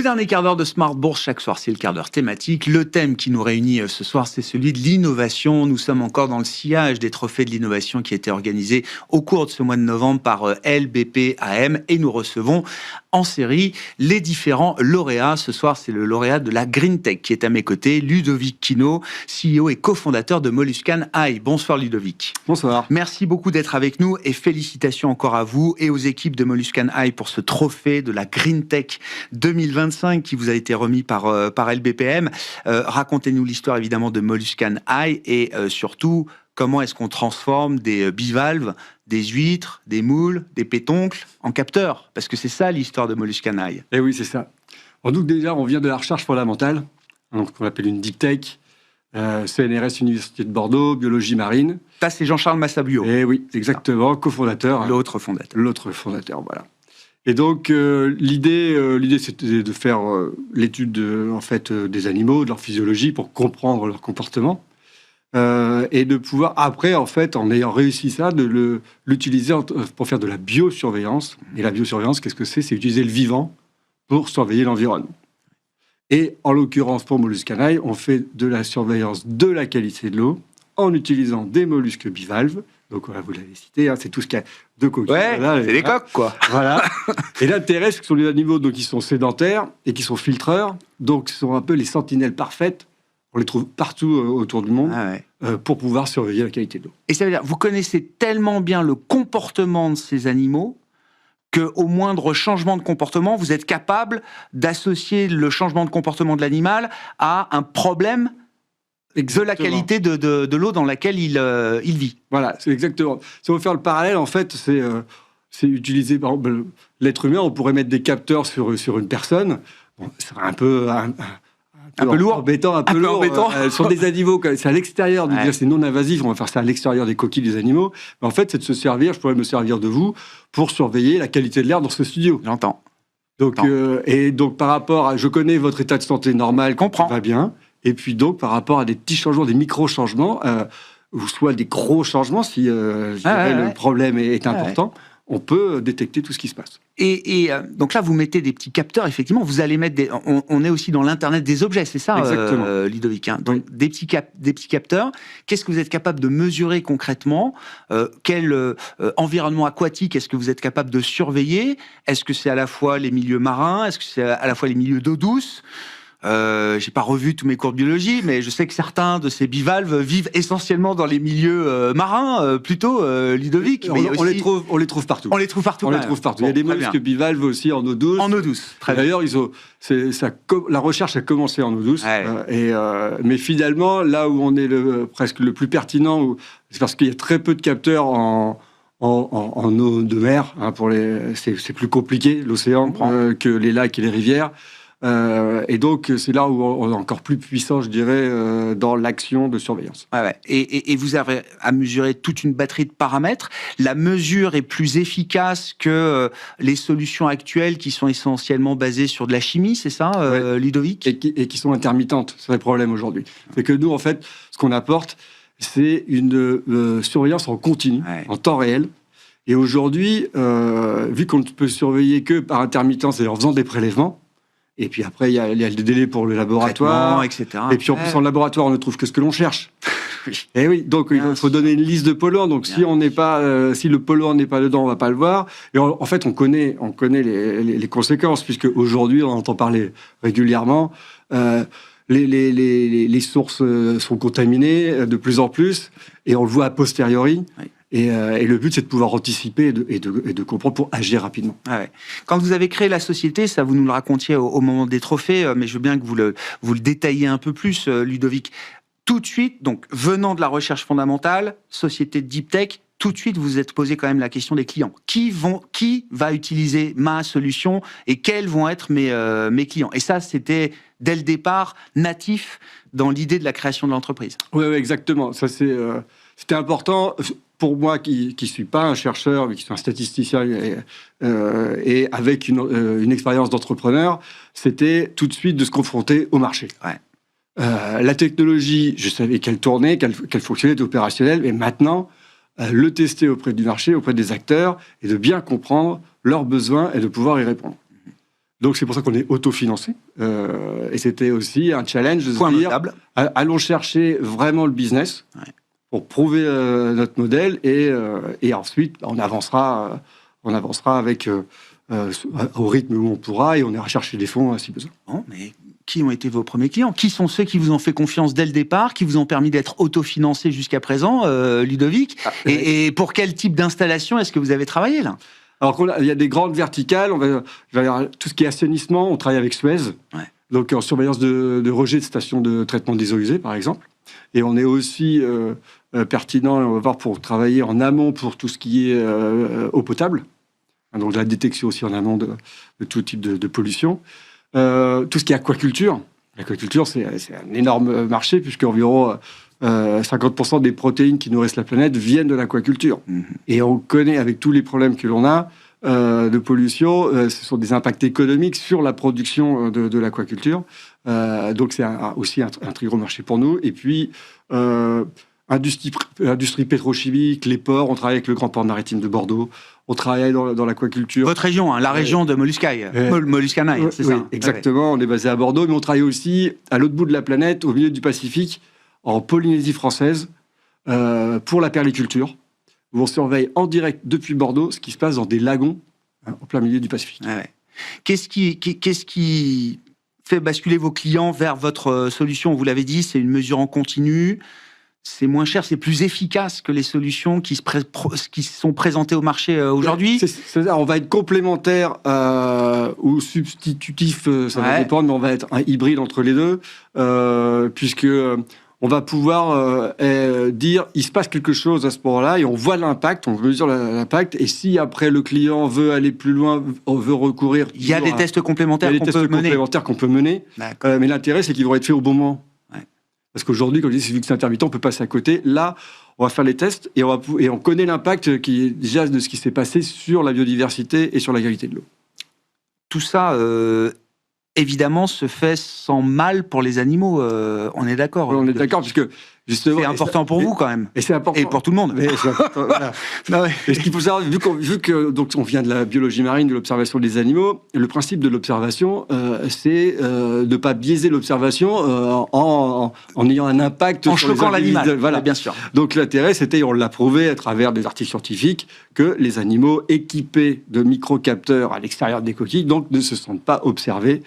Le dernier quart d'heure de Smart Bourse, chaque soir, c'est le quart d'heure thématique. Le thème qui nous réunit ce soir, c'est celui de l'innovation. Nous sommes encore dans le sillage des trophées de l'innovation qui étaient organisés au cours de ce mois de novembre par LBPAM et nous recevons en série les différents lauréats. Ce soir, c'est le lauréat de la Green Tech qui est à mes côtés, Ludovic Quinault, CEO et cofondateur de Molluscan AI. Bonsoir Ludovic. Bonsoir. Merci beaucoup d'être avec nous et félicitations encore à vous et aux équipes de Molluscan AI pour ce trophée de la Green Tech 2025 qui vous a été remis par LBPM. Racontez-nous l'histoire évidemment de Molluscan AI et surtout comment est-ce qu'on transforme des bivalves, des huîtres, des moules, des pétoncles en capteurs, parce que c'est ça l'histoire de Molluscan AI. Eh oui, c'est ça. Alors, donc déjà, on vient de la recherche fondamentale, donc qu'on appelle une deep tech, CNRS Université de Bordeaux, biologie marine. Ça, c'est Jean-Charles Massabuot. Eh oui, exactement, cofondateur. L'autre fondateur. L'autre fondateur, voilà. Et donc, l'idée, c'était de faire l'étude des animaux, de leur physiologie, pour comprendre leur comportement. Et de pouvoir, après, en ayant réussi ça, de l'utiliser pour faire de la biosurveillance. Et la biosurveillance, qu'est-ce que c'est ? C'est utiliser le vivant pour surveiller l'environnement. Et en l'occurrence, pour Molluscan AI, on fait de la surveillance de la qualité de l'eau en utilisant des mollusques bivalves. Donc, vous l'avez cité, c'est tout ce qu'il y a de coquilles. Ouais, voilà, c'est des coques, quoi. Voilà. Et l'intérêt, c'est que ce sont les animaux qui sont sédentaires et qui sont filtreurs. Donc, ce sont un peu les sentinelles parfaites. On les trouve partout autour du monde pour pouvoir surveiller la qualité de l'eau. Et ça veut dire, vous connaissez tellement bien le comportement de ces animaux qu'au moindre changement de comportement, vous êtes capable d'associer le changement de comportement de l'animal à un problème de la qualité de l'eau dans laquelle il vit. Voilà, c'est exactement. Si on veut faire le parallèle, en fait, c'est utiliser, par exemple, l'être humain, on pourrait mettre des capteurs sur une personne. Bon, ce serait un peu lourd, embêtant, un peu lourd. Sur des animaux, c'est à l'extérieur, c'est non invasif, on va faire ça à l'extérieur des coquilles des animaux. Mais en fait, c'est de se servir, je pourrais me servir de vous pour surveiller la qualité de l'air dans ce studio. J'entends. Donc, et donc, par rapport à, je connais votre état de santé normal, va bien. Et puis donc, par rapport à des petits changements, des micro-changements, ou soit des gros changements, si le problème est important, on peut détecter tout ce qui se passe. Et donc là, vous mettez des petits capteurs, effectivement, vous allez mettre on est aussi dans l'Internet des objets, c'est ça, Ludovic, hein. Donc, des petits capteurs. Qu'est-ce que vous êtes capable de mesurer concrètement ? Quel environnement aquatique est-ce que vous êtes capable de surveiller ? Est-ce que c'est à la fois les milieux marins ? Est-ce que c'est à la fois les milieux d'eau douce ? J'ai pas revu tous mes cours de biologie, mais je sais que certains de ces bivalves vivent essentiellement dans les milieux marins, plutôt, Ludovic. On les trouve partout. On les trouve partout. Il y a des mollusques bivalves aussi en eau douce. En eau douce. D'ailleurs, la recherche a commencé en eau douce. Mais finalement, là où on est presque le plus pertinent, c'est parce qu'il y a très peu de capteurs en eau de mer. C'est plus compliqué, l'océan, que les lacs et les rivières. Et donc, c'est là où on est encore plus puissant, je dirais, dans l'action de surveillance. Et vous avez à mesurer toute une batterie de paramètres. La mesure est plus efficace que les solutions actuelles qui sont essentiellement basées sur de la chimie, c'est ça, Ludovic ? Et qui sont intermittentes, c'est le problème aujourd'hui. C'est que nous, en fait, ce qu'on apporte, c'est une surveillance en continu, en temps réel. Et aujourd'hui, vu qu'on ne peut surveiller que par intermittence, c'est-à-dire en faisant des prélèvements, et puis après, il y a des délais pour le laboratoire, etc. Et puis en plus, en laboratoire, on ne trouve que ce que l'on cherche. Et oui, donc il faut donner une liste de polluants. Donc si le polluant n'est pas dedans, on ne va pas le voir. Et en fait, on connaît les conséquences, puisque aujourd'hui, on entend parler régulièrement. Les sources sont contaminées de plus en plus, et on le voit a posteriori. Et le but, c'est de pouvoir anticiper et de comprendre pour agir rapidement. Quand vous avez créé la société, ça vous nous le racontiez au moment des trophées, mais je veux bien que vous le détailliez un peu plus, Ludovic. Tout de suite, donc venant de la recherche fondamentale, société de deep tech, tout de suite vous vous êtes posé quand même la question des clients. Qui va utiliser ma solution et quels vont être mes clients ? Et ça, c'était dès le départ natif dans l'idée de la création de l'entreprise. Oui, exactement. Ça, c'était important. Pour moi, qui ne suis pas un chercheur, mais qui suis un statisticien et avec une expérience d'entrepreneur, c'était tout de suite de se confronter au marché. La technologie, je savais qu'elle tournait, qu'elle fonctionnait, était opérationnelle, mais maintenant, le tester auprès du marché, auprès des acteurs, et de bien comprendre leurs besoins et de pouvoir y répondre. Donc c'est pour ça qu'on est autofinancé. Et c'était aussi un challenge de se dire, allons chercher vraiment le business pour prouver notre modèle et ensuite on avancera avec au rythme où on pourra et on ira chercher des fonds si besoin. Bon, mais qui ont été vos premiers clients? Qui sont ceux qui vous ont fait confiance dès le départ, qui vous ont permis d'être autofinancé jusqu'à présent, Ludovic? Et pour quel type d'installation est-ce que vous avez travaillé là? Alors il y a des grandes verticales, il va y avoir tout ce qui est assainissement, on travaille avec Suez, donc en surveillance de rejet de stations de traitement des eaux usées par exemple. Et on est aussi pertinent, on va voir, pour travailler en amont pour tout ce qui est eau potable, donc la détection aussi en amont de tout type de pollution. Tout ce qui est aquaculture. L'aquaculture, c'est un énorme marché, puisqu'environ 50% des protéines qui nourrissent la planète viennent de l'aquaculture. Et on connaît, avec tous les problèmes que l'on a de pollution, ce sont des impacts économiques sur la production de l'aquaculture. Donc c'est aussi un très gros marché pour nous. Et puis, industrie pétrochimique, les ports, on travaille avec le Grand Port Maritime de Bordeaux. On travaille dans l'aquaculture. Votre région, la région de Molluscaï, Molluscanaï, c'est ça? Exactement, on est basé à Bordeaux, mais on travaille aussi à l'autre bout de la planète, au milieu du Pacifique, en Polynésie française, pour la perliculture, où on surveille en direct depuis Bordeaux ce qui se passe dans des lagons en plein milieu du Pacifique. Qu'est-ce qui fait basculer vos clients vers votre solution? Vous l'avez dit, c'est une mesure en continu. C'est moins cher, c'est plus efficace que les solutions qui sont présentées au marché aujourd'hui. C'est-à-dire, on va être complémentaire ou substitutif, ça va dépendre, mais on va être un hybride entre les deux, puisque on va pouvoir dire, il se passe quelque chose à ce moment-là, et on voit l'impact, on mesure l'impact, et si après le client veut aller plus loin, veut recourir... Il y a des tests complémentaires qu'on peut mener, mais l'intérêt, c'est qu'ils vont être faits au bon moment. Parce qu'aujourd'hui, comme je dis, vu que c'est intermittent, on peut passer à côté. Là, on va faire les tests et on connaît l'impact qui est déjà de ce qui s'est passé sur la biodiversité et sur la qualité de l'eau. Tout ça, évidemment, se fait sans mal pour les animaux. On est d'accord. Oui, on est d'accord, puisque justement, c'est important pour vous quand même. Et c'est important. Et pour tout le monde. Voilà. Et ce qu'il faut savoir, vu que donc on vient de la biologie marine, de l'observation des animaux, le principe de l'observation, c'est de ne pas biaiser l'observation en ayant un impact en choquant l'animal. Voilà, bien sûr. Donc l'intérêt, c'était, on l'a prouvé à travers des articles scientifiques, que les animaux équipés de microcapteurs à l'extérieur des coquilles, donc ne se sentent pas observés.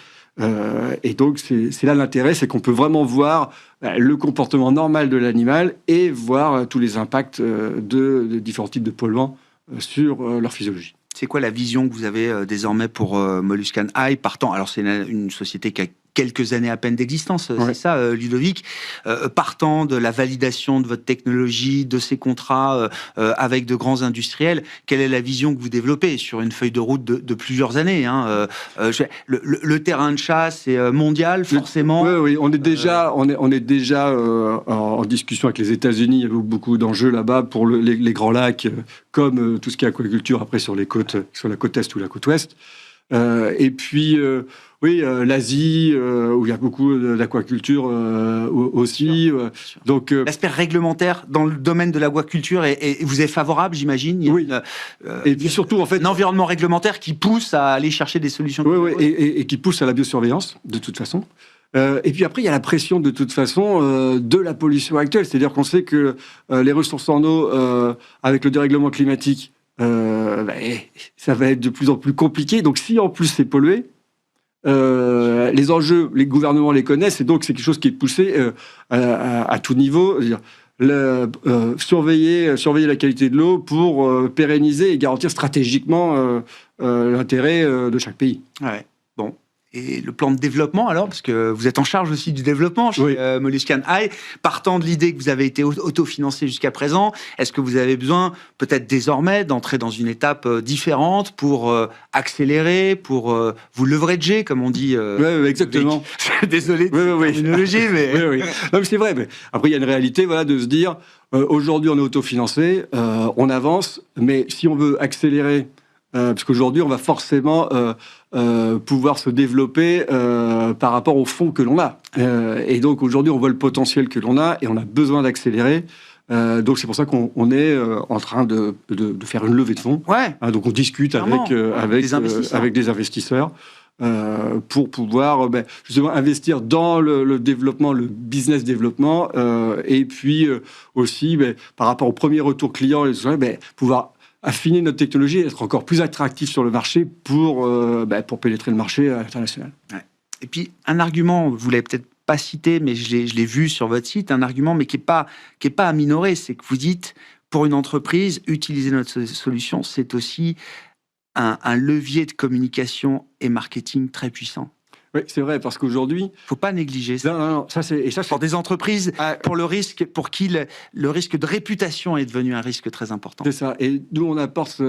Et donc c'est là l'intérêt, c'est qu'on peut vraiment voir le comportement normal de l'animal et voir tous les impacts de différents types de polluants sur leur physiologie. C'est quoi la vision que vous avez désormais pour Molluscan-Eye partant? Alors c'est une société qui a quelques années à peine d'existence, c'est ça, Ludovic. Partant de la validation de votre technologie, de ces contrats avec de grands industriels, quelle est la vision que vous développez sur une feuille de route de plusieurs années, hein? Le terrain de chasse est mondial, forcément. Oui, on est déjà en discussion avec les États-Unis. Il y a beaucoup d'enjeux là-bas pour les grands lacs, comme tout ce qui est aquaculture après sur la côte est ou la côte ouest. Et puis, l'Asie, où il y a beaucoup d'aquaculture aussi. Donc, l'aspect réglementaire dans le domaine de l'aquaculture vous est favorable, j'imagine. Oui. Et puis surtout, en fait, un environnement réglementaire qui pousse à aller chercher des solutions. Et qui pousse à la biosurveillance, de toute façon. Et puis après, il y a la pression, de toute façon, de la pollution actuelle. C'est-à-dire qu'on sait que les ressources en eau, avec le dérèglement climatique, ça va être de plus en plus compliqué. Donc, si en plus c'est pollué, les enjeux, les gouvernements les connaissent, et donc c'est quelque chose qui est poussé à tout niveau. Surveiller la qualité de l'eau pour pérenniser et garantir stratégiquement l'intérêt de chaque pays. Ouais. Bon. Et le plan de développement, alors, parce que vous êtes en charge aussi du développement chez Molluscan-Eye, partant de l'idée que vous avez été autofinancé jusqu'à présent, est-ce que vous avez besoin, peut-être désormais, d'entrer dans une étape différente pour accélérer, pour vous leverager, comme on dit? Oui, exactement. Désolé de la terminologie, mais... Oui. Non, mais c'est vrai. Mais après, il y a une réalité, de se dire, aujourd'hui, on est autofinancé, on avance, mais si on veut accélérer... parce qu'aujourd'hui, on va forcément pouvoir se développer par rapport aux fonds que l'on a. Et donc, aujourd'hui, on voit le potentiel que l'on a et on a besoin d'accélérer. Donc, c'est pour ça qu'on est en train de faire une levée de fonds. Ouais. Donc, on discute avec des investisseurs pour pouvoir justement investir dans le développement, le business développement, et puis aussi par rapport au premier retour client, pouvoir affiner notre technologie et être encore plus attractif sur le marché pour pénétrer le marché international. Ouais. Et puis un argument, vous l'avez peut-être pas cité, mais je l'ai vu sur votre site, un argument mais qui est pas à minorer, c'est que vous dites, pour une entreprise, utiliser notre solution, c'est aussi un levier de communication et marketing très puissant. Oui, c'est vrai, parce qu'aujourd'hui... Faut pas négliger ça. Non, ça c'est... Pour des entreprises, pour qui le risque de réputation est devenu un risque très important. C'est ça, et nous on apporte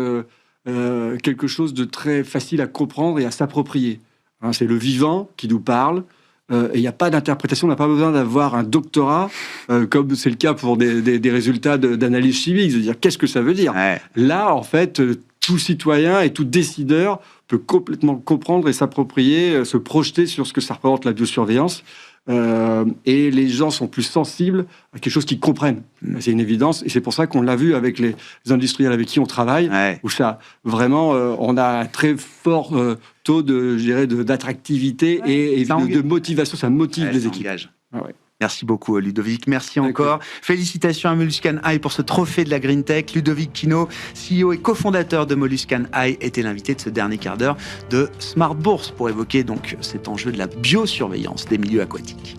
quelque chose de très facile à comprendre et à s'approprier. C'est le vivant qui nous parle, et il n'y a pas d'interprétation, on n'a pas besoin d'avoir un doctorat, comme c'est le cas pour des résultats d'analyse chimique, de dire qu'est-ce que ça veut dire. Ouais. Là, en fait, tout citoyen et tout décideur peut complètement comprendre et s'approprier, se projeter sur ce que ça représente la biosurveillance. Et les gens sont plus sensibles à quelque chose qu'ils comprennent. C'est une évidence, et c'est pour ça qu'on l'a vu avec les industriels avec qui on travaille, où ça, vraiment, on a un très fort taux d'attractivité et de motivation. Ça motive les équipes. Merci beaucoup, Ludovic. Merci encore. Félicitations à Molluscan Eye pour ce trophée de la Green Tech. Ludovic Quinault, CEO et cofondateur de Molluscan Eye, était l'invité de ce dernier quart d'heure de Smart Bourse pour évoquer donc cet enjeu de la biosurveillance des milieux aquatiques.